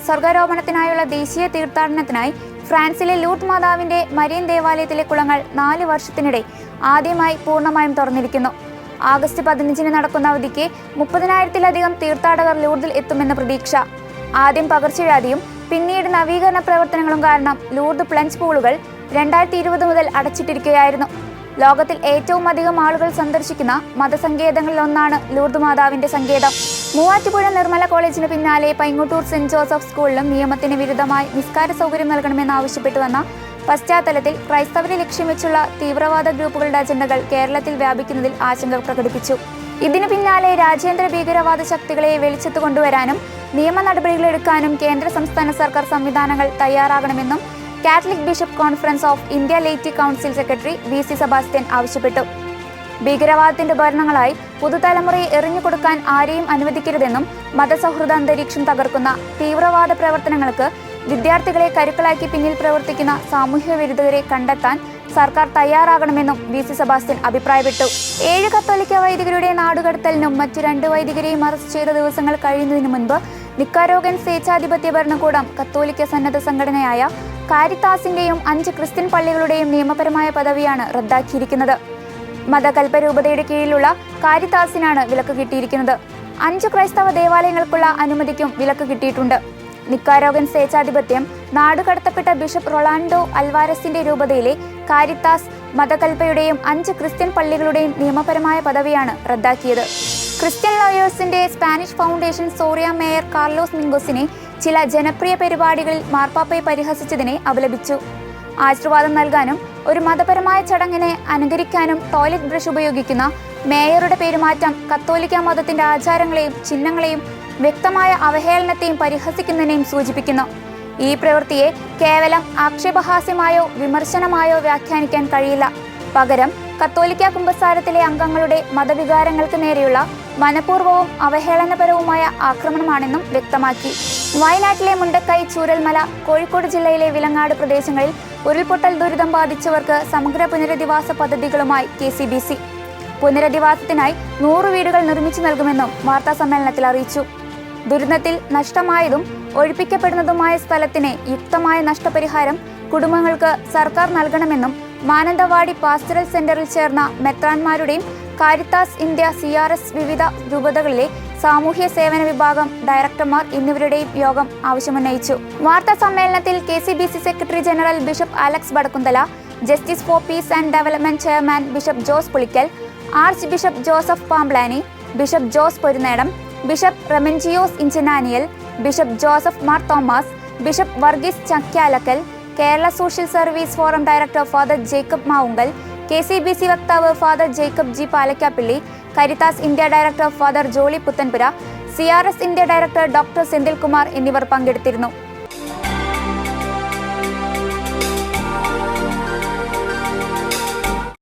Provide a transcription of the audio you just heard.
സ്വർഗാരോപണത്തിനായുള്ള ദേശീയ തീർത്ഥാടനത്തിനായി ഫ്രാൻസിലെ ലൂർദ് മാതാവിന്റെ മരിയൻ ദേവാലയത്തിലെ കുളങ്ങൾ 4 വർഷത്തിനിടെ ആദ്യമായി പൂർണ്ണമായും തുറന്നിരിക്കുന്നു. ആഗസ്റ്റ് 15-ന് നടക്കുന്ന അവധിക്ക് 30,000-ത്തിലധികം തീർത്ഥാടകർ ലൂർദിൽ എത്തുമെന്ന് പ്രതീക്ഷ. ആദ്യം പകർച്ചവ്യാധിയും പിന്നീട് നവീകരണ പ്രവർത്തനങ്ങളും കാരണം ലൂർദ് പ്ലഞ്ച് പൂളുകൾ 2020 മുതൽ അടച്ചിട്ടിരിക്കുകയായിരുന്നു. ലോകത്തിൽ ഏറ്റവും അധികം ആളുകൾ സന്ദർശിക്കുന്ന മതസങ്കേതങ്ങളിൽ ഒന്നാണ് ലൂർദ് മാതാവിന്റെ സങ്കേതം. മൂവാറ്റുപുഴ നിർമ്മല കോളേജിന് പിന്നാലെ പൈങ്ങോട്ടൂർ സെന്റ് ജോസഫ് സ്കൂളിലും നിയമത്തിന് വിരുദ്ധമായി നിസ്കാര സൗകര്യം നൽകണമെന്നാവശ്യപ്പെട്ടുവന്ന പശ്ചാത്തലത്തിൽ ക്രൈസ്തവരെ ലക്ഷ്യം വെച്ചുള്ള തീവ്രവാദ ഗ്രൂപ്പുകളുടെ അജണ്ടകൾ കേരളത്തിൽ വ്യാപിക്കുന്നതിൽ ആശങ്ക പ്രകടിപ്പിച്ചു. ഇതിനു പിന്നാലെ രാജ്യാന്തര ഭീകരവാദ ശക്തികളെ വെളിച്ചത്ത് കൊണ്ടുവരാനും നിയമ നടപടികളെടുക്കാനും കേന്ദ്ര സംസ്ഥാന സർക്കാർ സംവിധാനങ്ങൾ തയ്യാറാകണമെന്നും Catholic bishop conference of India laity council secretary V C. Sebastian ആവശ്യപ്പെട്ടു. ഭീകരവാദത്തിന്റെ ഉപകരണങ്ങളായി പുതുതലമുറയെ എറിഞ്ഞുകൊടുക്കാൻ ആരെയും അനുവദിക്കരുതെന്നും മതസൗഹൃദ അന്തരീക്ഷം തകർക്കുന്ന തീവ്രവാദ പ്രവർത്തനങ്ങൾക്ക് വിദ്യാർത്ഥികളെ കരുക്കളാക്കി പിന്നിൽ പ്രവർത്തിക്കുന്ന സാമൂഹ്യ വിരുദ്ധരെ കണ്ടെത്താൻ സർക്കാർ തയ്യാറാകണമെന്നും വി.സി. സെബാസ്റ്റ്യൻ അഭിപ്രായപ്പെട്ടു. 7 കത്തോലിക്ക വൈദികരുടെ നാടുകടത്തലിനും മറ്റ് 2 വൈദികരെയും അറസ്റ്റ് ചെയ്ത ദിവസങ്ങൾ കഴിയുന്നതിന് മുൻപ് നിക്കാരോഗൻ സ്വേച്ഛാധിപത്യ ഭരണകൂടം കത്തോലിക്ക സന്നദ്ധ സംഘടനയായ കാരിത്താസിന്റെയും 5 ക്രിസ്ത്യൻ പള്ളികളുടെയും നിയമപരമായ പദവിയാണ് റദ്ദാക്കിയിരിക്കുന്നത്. മതകൽപരൂപതയുടെ കീഴിലുള്ള കാരിത്താസിനാണ് വിലക്ക് കിട്ടിയിരിക്കുന്നത്. 5 ക്രൈസ്തവ ദേവാലയങ്ങൾക്കുള്ള അനുമതിക്കും വിലക്ക് കിട്ടിയിട്ടുണ്ട്. നിക്കാരോഗൻ സ്വേച്ഛാധിപത്യം നാടുകടത്തപ്പെട്ട ബിഷപ്പ് റൊളാൻഡോ അൽവാരസിന്റെ രൂപതയിലെ കാരിത്താസ് മതകൽപ്പയുടെയും 5 ക്രിസ്ത്യൻ പള്ളികളുടെയും നിയമപരമായ പദവിയാണ് റദ്ദാക്കിയത്. ക്രിസ്ത്യൻ ലോയേഴ്സിന്റെ Spanish foundation Soria mayor Carlos മിംഗോസിനെ ചില ജനപ്രിയ പരിപാടികളിൽ മാർപ്പാപ്പയെ പരിഹസിച്ചതിനെ അപലപിച്ചു. ആശീർവാദം നൽകാനും ഒരു മതപരമായ ചടങ്ങിനെ അനുകരിക്കാനും ടോയ്ലറ്റ് ബ്രഷ് ഉപയോഗിക്കുന്ന മേയറുടെ പെരുമാറ്റം കത്തോലിക്ക മതത്തിന്റെ ആചാരങ്ങളെയും ചിഹ്നങ്ങളെയും വ്യക്തമായ അവഹേളനത്തെയും പരിഹസിക്കുന്നതിനെയും സൂചിപ്പിക്കുന്നു. ഈ പ്രവൃത്തിയെ കേവലം ആക്ഷേപഹാസ്യമായോ വിമർശനമായോ വ്യാഖ്യാനിക്കാൻ കഴിയില്ല. പകരം കത്തോലിക്ക കുമ്പസാരത്തിലെ അംഗങ്ങളുടെ മതവികാരങ്ങൾക്ക് നേരെയുള്ള മനഃപൂർവ്വവും അവഹേളനപരവുമായ ആക്രമണമാണെന്നും വ്യക്തമാക്കി. വയനാട്ടിലെ മുണ്ടക്കൈ, ചൂരൽമല, കോഴിക്കോട് ജില്ലയിലെ വിലങ്ങാട് പ്രദേശങ്ങളിൽ ഉരുൾപൊട്ടൽ ദുരിതം ബാധിച്ചവർക്ക് സമഗ്ര പുനരധിവാസ പദ്ധതികളുമായി KCBC. പുനരധിവാസത്തിനായി 100 വീടുകൾ നിർമ്മിച്ചു നൽകുമെന്നും വാർത്താസമ്മേളനത്തിൽ അറിയിച്ചു. ദുരന്തത്തിൽ നഷ്ടമായതും ഒഴിപ്പിക്കപ്പെടുന്നതുമായ സ്ഥലത്തിന് യുക്തമായ നഷ്ടപരിഹാരം കുടുംബങ്ങൾക്ക് സർക്കാർ നൽകണമെന്നും മാനന്തവാടി പാസ്റ്ററൽ സെന്ററിൽ ചേർന്ന മെത്രാന്മാരുടെയും കാരിത്താസ് ഇന്ത്യ CRS വിവിധ രൂപതകളിലെ സാമൂഹ്യ സേവന വിഭാഗം ഡയറക്ടർമാർ എന്നിവരുടെയും യോഗം ആവശ്യമുന്നയിച്ചു. വാർത്താ സമ്മേളനത്തിൽ KCBC secretary general bishop Alex Vadakkumthala, justice for peace and development chairman bishop Jose Pulickal, archbishop Joseph Pamplany, bishop Jose Porunnedom, bishop Remigiose Inchananiyil, bishop Joseph Mar Thomas, bishop Varghese Chakkalakal, Kerala social service forum director father Jacob Mavunkal, KCBC വക്താവ് father Jacob G. Palakkappilly, Caritas India director father Jolly Puthenpura, CRS India director doctor Senthilkumar എന്നിവർ പങ്കെടുത്തിരുന്നു.